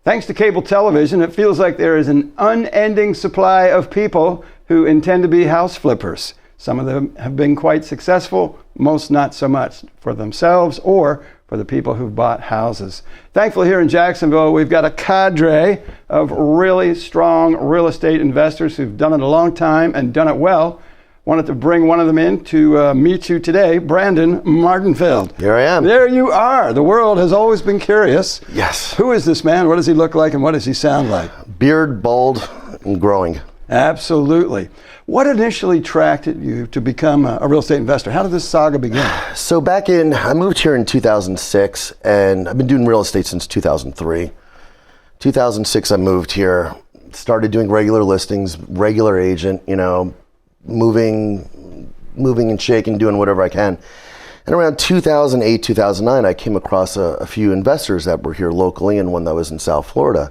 Thanks to cable television, it feels like there is an unending supply of people who intend to be house flippers. Some of them have been quite successful, most not so much for themselves or for the people who've bought houses. Thankfully, here in Jacksonville, we've got a cadre of really strong real estate investors who've done it a long time and done it well. Wanted to bring one of them in to meet you today, Brandon Mardenfeld. Here I am. There you are. The world has always been curious. Yes. Who is this man? What does he look like and what does he sound like? Beard, bald, and growing. Absolutely. What initially attracted you to become a real estate investor? How did this saga begin? So I moved here in 2006, and I've been doing real estate since 2003. 2006, I moved here, started doing regular listings, regular agent, moving and shaking, doing whatever I can. And around 2008, 2009, I came across a few investors that were here locally and one that was in South Florida.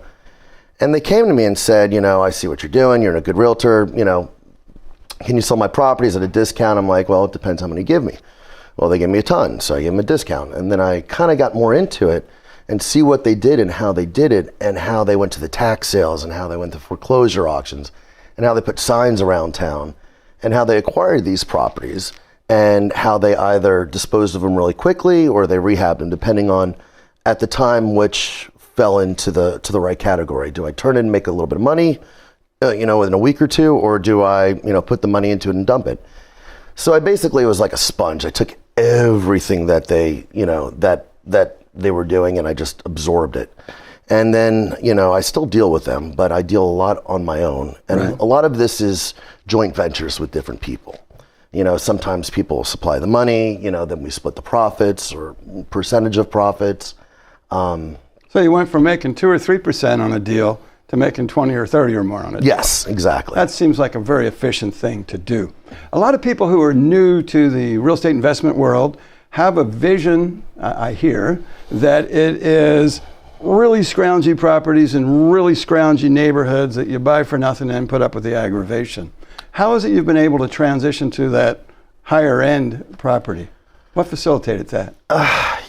And they came to me and said, I see what you're doing. You're a good realtor. Can you sell my properties at a discount? I'm like, well, it depends how many you give me. Well, they gave me a ton, so I gave them a discount. And then I kind of got more into it and see what they did and how they did it and how they went to the tax sales and how they went to foreclosure auctions and how they put signs around town and how they acquired these properties and how they either disposed of them really quickly or they rehabbed them, depending on, at the time, which fell into the right category. Do I turn it and make a little bit of money, within a week or two, or do I, put the money into it and dump it? So I basically was like a sponge. I took everything that they, that they were doing, and I just absorbed it. And then, I still deal with them, but I deal a lot on my own. And right. A lot of this is joint ventures with different people. Sometimes people supply the money, then we split the profits or percentage of profits. So you went from making 2 or 3% on a deal to making 20 or 30 or more on a deal. Yes, exactly. That seems like a very efficient thing to do. A lot of people who are new to the real estate investment world have a vision, I hear, that it is really scroungy properties in really scroungy neighborhoods that you buy for nothing and put up with the aggravation. How is it you've been able to transition to that higher end property? What facilitated that?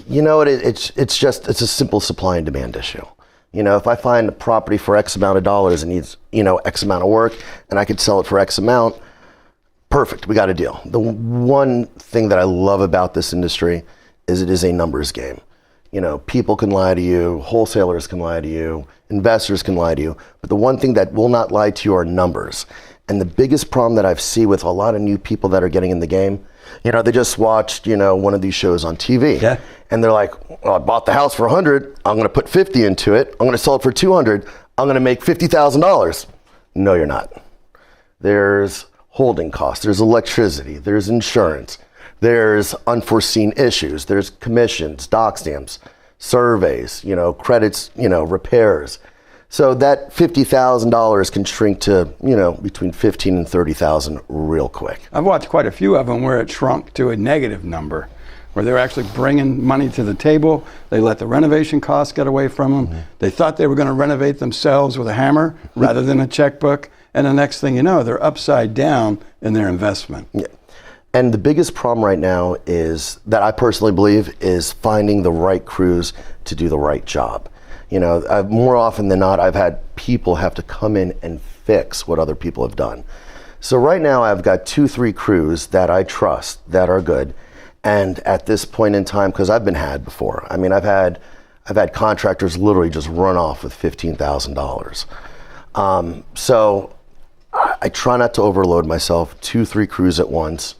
It's a simple supply and demand issue. If I find a property for X amount of dollars and needs, X amount of work, and I could sell it for X amount, perfect, we got a deal. The one thing that I love about this industry is it is a numbers game. People can lie to you, wholesalers can lie to you, investors can lie to you, but the one thing that will not lie to you are numbers. And the biggest problem that I've seen with a lot of new people that are getting in the game, they just watched, one of these shows on TV. Yeah. And they're like, well, I bought the house for 100. I'm going to put 50 into it. I'm going to sell it for 200. I'm going to make $50,000. No, you're not. There's holding costs. There's electricity. There's insurance. There's unforeseen issues. There's commissions, doc stamps, surveys, credits, repairs. So that $50,000 can shrink to, between $15,000 and $30,000 real quick. I've watched quite a few of them where it shrunk to a negative number, where they're actually bringing money to the table. They let the renovation costs get away from them. Mm-hmm. They thought they were going to renovate themselves with a hammer rather than a checkbook. And the next thing you know, they're upside down in their investment. Yeah. And the biggest problem right now is, that I personally believe, is finding the right crews to do the right job. More often than not, I've had people have to come in and fix what other people have done. So right now I've got 2-3 crews that I trust that are good. And at this point in time, because I've been had before, I've had contractors literally just run off with $15,000. So I try not to overload myself, 2-3 crews at once.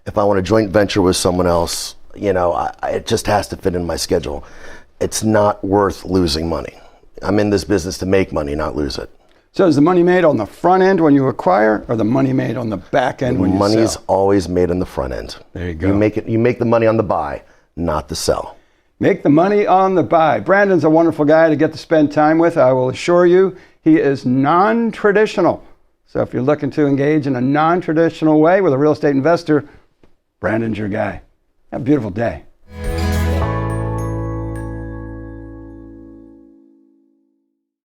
If I want to joint venture with someone else, it just has to fit in my schedule. It's not worth losing money. I'm in this business to make money, not lose it. So is the money made on the front end when you acquire, or the money made on the back end when you sell? Money's always made on the front end. There you go. You make the money on the buy, not the sell. Make the money on the buy. Brandon's a wonderful guy to get to spend time with. I will assure you, he is non-traditional. So if you're looking to engage in a non-traditional way with a real estate investor, Brandon's your guy. Have a beautiful day.